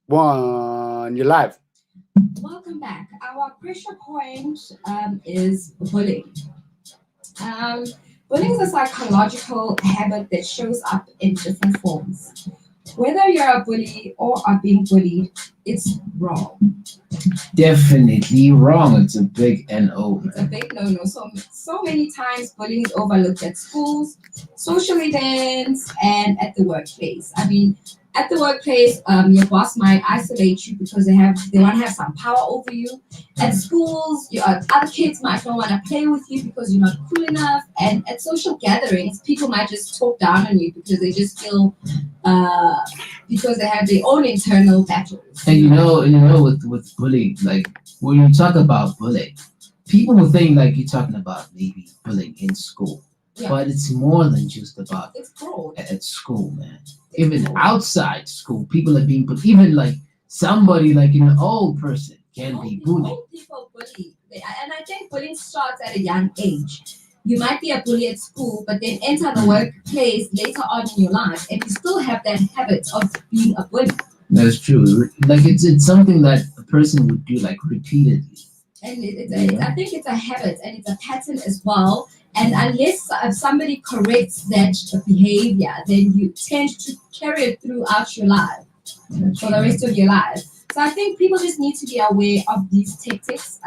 One, you're live. Welcome back. Our pressure point is bullying. Um, Bullying is a psychological habit that shows up in different forms. Whether you're a bully or are being bullied, it's wrong. Definitely wrong. It's a big no, It's a man. big no-no. So many times bullying is overlooked at schools, social events, and at the workplace. At the workplace, your boss might isolate you because they want to have some power over you. At schools, other kids might not want to play with you because you're not cool enough. And at social gatherings, people might just talk down on you because they just feel uh, because they have their own internal battles. And with bullying, like when you talk about bullying, people will think like you're talking about maybe bullying in school, Yeah, but it's more than just about it's broad. at school, man. It's Even broad. outside school, people are being bullied. Even like somebody like an old person can be bullied. Old people bully, and I think bullying starts at a young age. You might be a bully at school, but then enter the workplace later on in your life, and you still have that habit of being a bully. That's true. Like it's something that a person would do like repeatedly. And Yeah. I think it's a habit and it's a pattern as well. And unless somebody corrects that behavior, then you tend to carry it throughout your life That's for the true. rest of your life. So I think people just need to be aware of these tactics.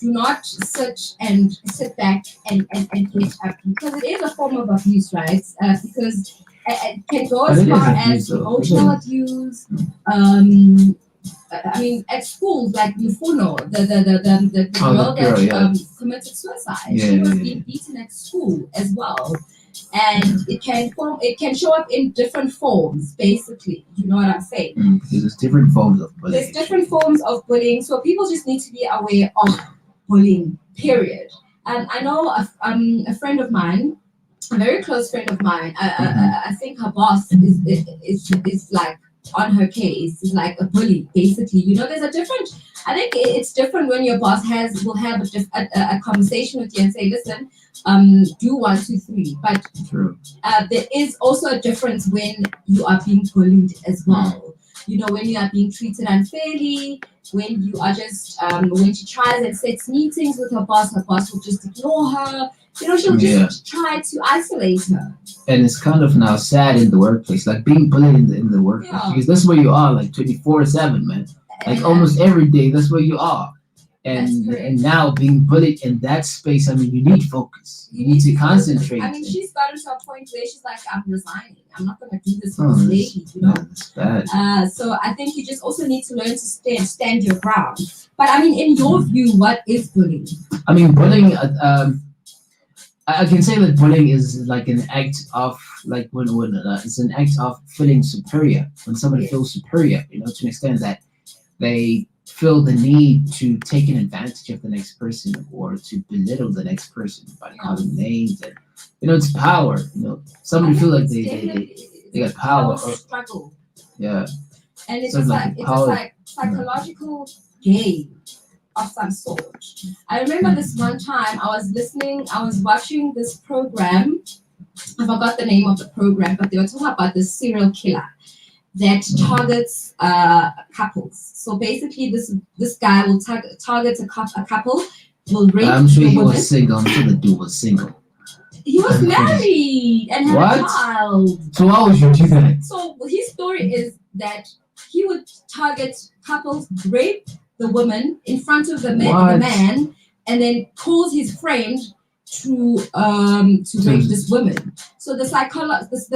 Do not sit back and get up because it is a form of abuse, right? Because it can go But as it is far abuse as though. It emotional is. abuse. Um, at schools, like Lufuno, the Oh, girl that girl, that yeah. committed suicide, Yeah, she yeah, was yeah. being beaten at school as well, and it can show up in different forms. Basically, you know what I'm saying? Because there's different forms of There's bullying. different forms of bullying, so people just need to be aware of bullying. Period. And I know a friend of mine, a very close friend of mine. Hmm. I think her boss is like on her case. Is like a bully, basically. You know, there's a different. I think it's different when your boss will have a conversation with you and say, listen, do one, two, three. But True. there is also a difference when you are being bullied as well. You know, when you are being treated unfairly, when you are just, when she tries and sets meetings with her boss will just ignore her. You know, she'll Yeah. just try to isolate her. And it's kind of now sad in the workplace, like being bullied in the workplace, Yeah. because that's where you are, like 24/7, man. Like And almost every day, that's where you are. that's correct. And now being bullied in that space, I mean, you need focus. You need to focus. concentrate. I mean, she's gotten to a point where she's like, I'm resigning. I'm not going to do this with Oh, this that's, lady, you know? that's bad. So I think you just also need to learn to stand your ground. But I mean, in your view, what is bullying? I mean, bullying. I can say that bullying is like an act of like when it's an act of feeling superior. When somebody Yes. feels superior, to an extent that they feel the need to take an advantage of the next person or to belittle the next person by Yeah. calling names and it's power. I Somebody feel think like it's they definitely they it's got a power. power struggle, Yeah, and it's so a it's like psych- a it's a power. psychological game of some sort. I remember this one time I was watching this program. I forgot the name of the program, but they were talking about this serial killer that targets couples. So basically, this guy will target a couple, will rape I'm sure the he woman. was single. I'm sure the dude was single. He was married and had a What? child. So why would you do that? So his story is that he would target couples, rape the woman in front of What? the man, and then calls his friend to rape this woman. So the psychologist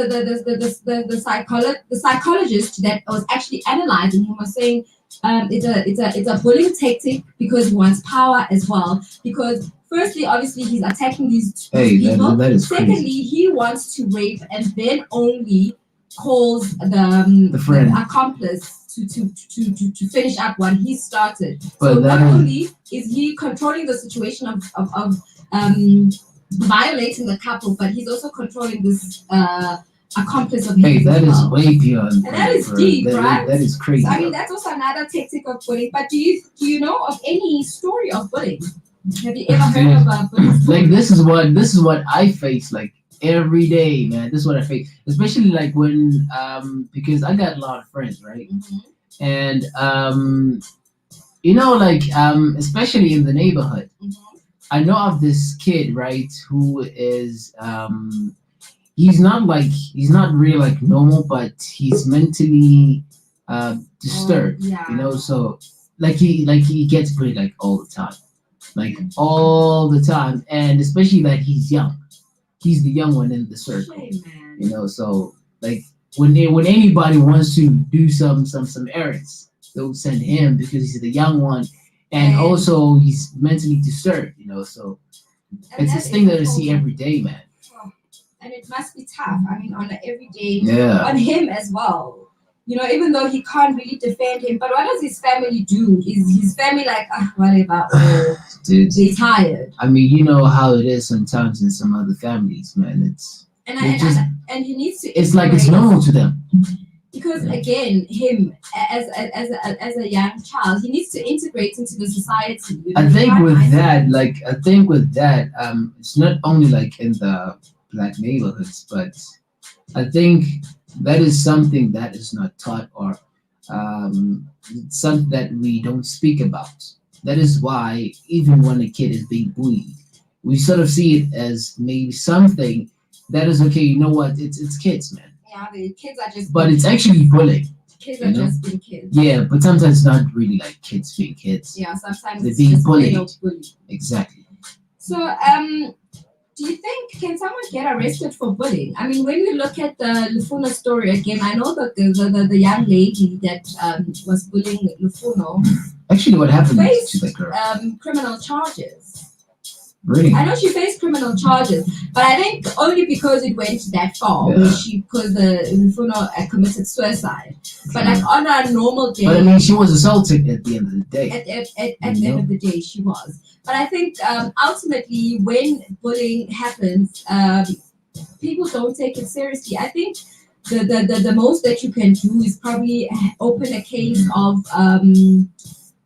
that was actually analyzing him was saying it's a bullying tactic because he wants power as well. Because firstly, obviously, he's attacking Hey, these people. that is Secondly, crazy. he wants to rape and then only calls The friend. the accomplice to finish up what he started. But So that not is only is he controlling the situation of violating the couple, but he's also controlling this accomplice of his hey, that as is well. way beyond. And that is bro. deep, That- right? that is crazy. So, I mean, bro. that's also another tactic of bullying. But do you know of any story of bullying? Have you ever heard of a bullying story? Like this is what I face like every day, man. This is what I face, especially like when because I got a lot of friends, right? Mhm. And especially in the neighborhood, Mhm. I know of this kid, right, who is he's not really like normal, but he's mentally Oh, disturbed, yeah. so he gets bullied like all the time, like all the time, and especially that he's young. He's the young one in the circle, Shame, man. so like when anybody wants to do some errands, they'll send him because he's the young one, and And also he's mentally disturbed, so and it's that this thing is that I see important. every day, man. Oh, and it must be tough. I mean, on an everyday, Yeah. on him as well. Even though he can't really defend him, but what does his family do? Is his family like, ah, whatever, or Dude, they tired? I mean, you know how it is sometimes in some other families, man. And They just and he needs to it's like it's integrate normal to them. because Yeah. again, him as a young child, he needs to integrate into the society. I He think can't with that, isolate. it's not only like in the black neighborhoods, but I think that is something that is not taught or something that we don't speak about. That is why even when a kid is being bullied, we sort of see it as maybe something that is okay. You know what? It's kids, man. Yeah, the kids are just But being it's kids. actually bullying. Kids You are know? just being kids. Yeah, but sometimes it's not really like kids being kids. Yeah, sometimes They're it's being just plain bullied. old bully. Exactly. So, do you think can someone get arrested for bullying? I mean, when we look at the Lufuno story again, I know that the young lady that was bullying Lufuno Actually, what happened to faced that girl? criminal charges. Really? I know she faced criminal charges, but I think only because it went that far, Yeah. because the Lufuno committed suicide. But like on a normal day, But I mean, she was assaulted at the end of the day. at the end of the day, she was. But I think ultimately, when bullying happens, people don't take it seriously. I think the most that you can do is probably open a case of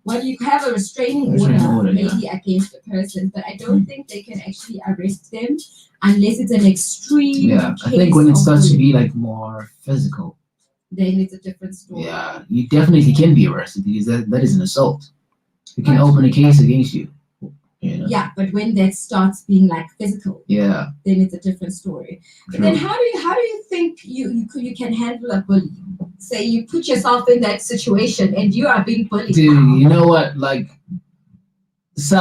well, you have a restraining order Yeah. maybe against a person, but I don't think they can actually arrest them unless it's an extreme Yeah, I case think when it of starts to bullying. be like more physical, Then it's a different story. yeah, you definitely can be arrested because that is an assault. You can But open a case against you. yeah, but when that starts being like physical, Yeah, then it's a different story. But true. then how do you think you can handle a bully? Say you put yourself in that situation and you are being bullied Dude, now. you know what? Like,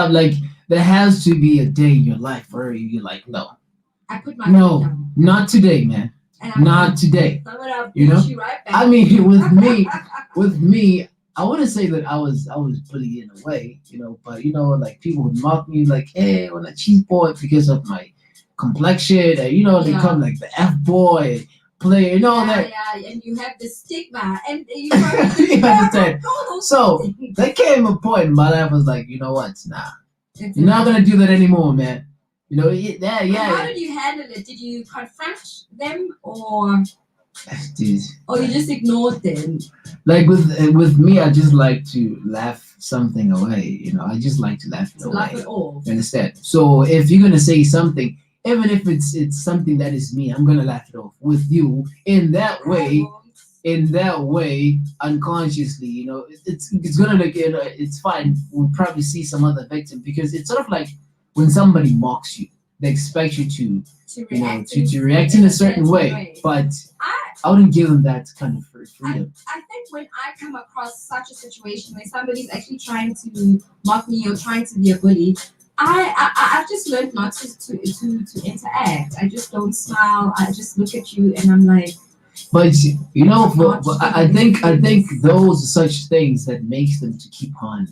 like there has to be a day in your life where you're like, no, I put my foot down. not today, man, And I'm not today. gonna You know? beat you right back. I mean, with me, I wouldn't say that I was bullied in a way, but like people would mock me like, hey, I'm a cheese boy because of my complexion, and they Yeah. call me like the F boy player, all that. Yeah, and you have the stigma, and you probably You understand? all those So things. there came a point in my life I was like, you know what? Nah, It's you're not enough. gonna do that anymore, man. Yeah, And how yeah. did you handle it? Did you confront them, or Dude, you just ignored them? like with me, I just like to laugh something away. I just like to laugh it To laugh away. it off. You understand? So if you're gonna say something, even if it's something that is me, I'm gonna laugh it off with you in that way. In that way, unconsciously, it's gonna like it's fine. We'll probably see some other victim because it's sort of like when somebody mocks you, they expect you to To react, to react in a certain way, but I wouldn't give them that kind of freedom. I think when I come across such a situation where somebody's actually trying to mock me or trying to be a bully, I've just learned not to interact. I just don't smile. I just look at you and I'm like. But I think Not those are such things that makes them to keep on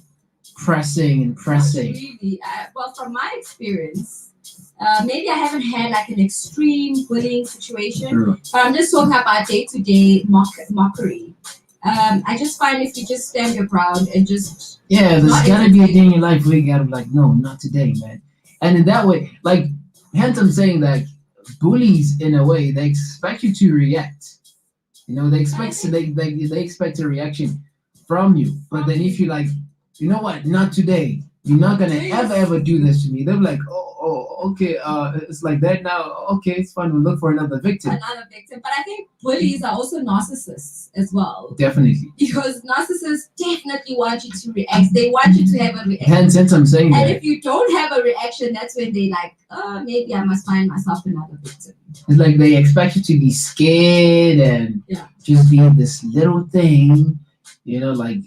pressing and Not pressing. really. Well, from my experience, maybe I haven't had like an extreme bullying situation, True. but I'm just talking about day-to-day mockery. I just find if you just stand your ground and just Yeah, there's not gotta be a entertain. day in your life where you gotta be like, no, not today, man. And in that way, like, hence I'm saying that bullies, in a way, they expect you to react. They expect they expect a reaction from you. But then if you like, you know what, not today. You're not gonna ever do this to me. They'll be like, oh, oh, okay, it's like that now. Okay, it's fine. We'll look for another victim. Another victim. But I think bullies are also narcissists as well. Definitely. Because narcissists definitely want you to react. They want you to have a reaction. Hence, I'm saying And that. if you don't have a reaction, that's when they like, oh, maybe I must find myself another victim. It's like they expect you to be scared and just be this little thing, like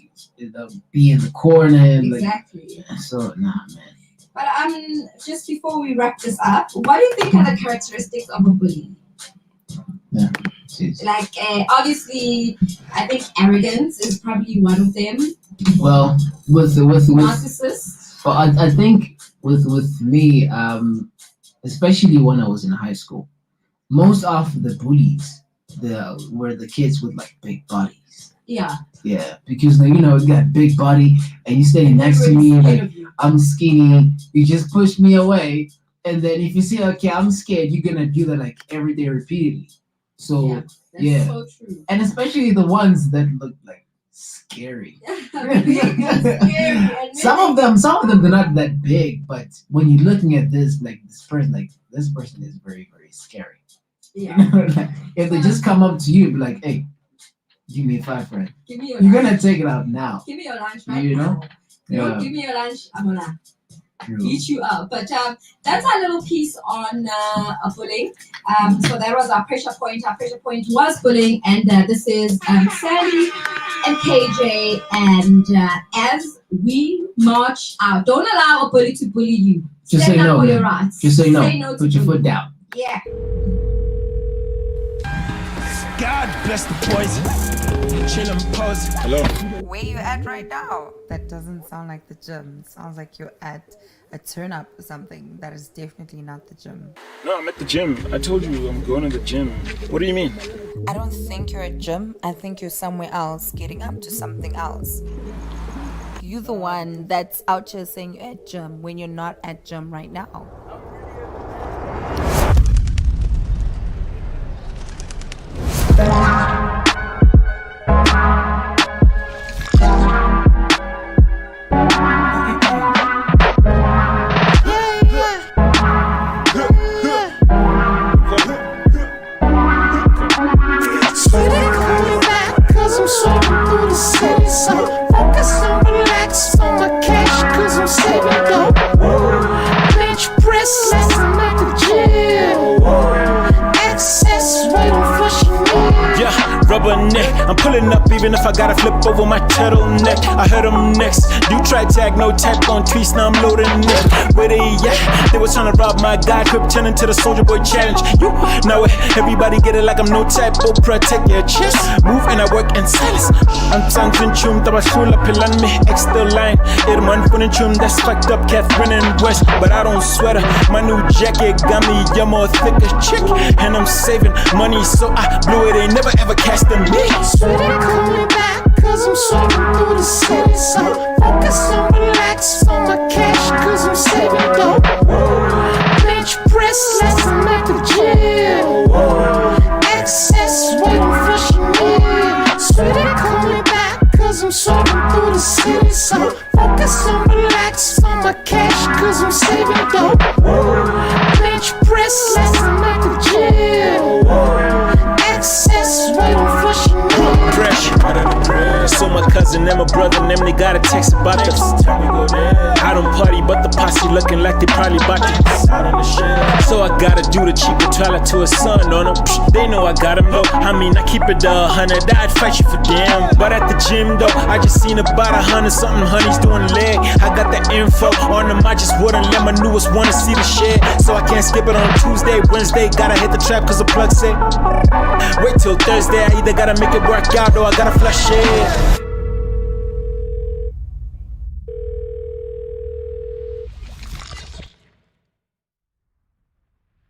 be in the corner. Exactly. Like, so, nah, man. But just before we wrap this up, what do you think are the characteristics of a bully? Yeah. Like, obviously, I think arrogance is probably one of them. Well, with narcissists. Well, I think with me, especially when I was in high school, most of the bullies were the kids with like big bodies. Yeah. Yeah, because you got big body, and you standing next to me, like I'm skinny. You just push me away, and then if you say, okay, I'm scared, you're gonna do that like every day repeatedly. So that's so true. And especially the ones that look like scary. Scary. Some of them they're not that big, but when you're looking at this person is very, very scary. Yeah. Like, if they just come up to you, be like, hey, give me a 5 friend. Give me your You're lunch. gonna take it out now. Give me your lunch right You now. know? Don't give me your lunch, I'm gonna True. beat you up. But that's our little piece on bullying. So that was our pressure point. Our pressure point was bullying, and this is Sally and KJ. And as we march out, don't allow a bully to bully you. Just Stand say up no. for your Man. rights. Just say no. To Put your bullying. foot down. Yeah. God bless the boys. Chillin' pose. Hello. Where you at right now? That doesn't sound like the gym. It sounds like you're at a turn up or something. That is definitely not the gym. No, I'm at the gym. I told you I'm going to the gym. What do you mean? I don't think you're at gym. I think you're somewhere else getting up to something else. You the one that's out here saying you're at gym when you're not at gym right now. I'm pulling up even if I gotta flip over my turtleneck. I heard them next. You try tag, no tap on tweets, now I'm loading it. Where they at? They was trying to rob my guy, crib turning to the Soldier Boy challenge. You know it, everybody get it like I'm no type, but protect your chest. Move and I work in silence. I'm something chum, tabasula pilan me, extra line. Irman funin chum, that's fucked up, Catherine and West. But I don't sweat her. My new jacket got me a more thicker chick. And I'm saving money, so I blew it, ain't never ever casting me. Sweetie, call me back, cause I'm swimming through the city. So focus on relax on my cash, cause I'm saving dope. Bench press, let's make the gym. Excess weight, I'm flushing in. Sweetie, call me back, cause I'm swimming through the city. So focus on relax on my cash, cause I'm saving dope. Bench press, let's make the gym. Excess weight, I'm flushing in. So my cousin and my brother and them, they got a text about this. I don't party, but the posse looking like they probably bought this. So I gotta do the cheaper toilet to a son on them. They know I got them though. I mean, I keep it 100, I'd fight you for them. But at the gym though, I just seen about 100 something honeys doing leg. I got the info on them, I just wouldn't let my newest wanna see the shit. So I can't skip it on Tuesday, Wednesday. Gotta hit the trap cause the plug said wait till Thursday, I either gotta make it work out or I gotta flush it.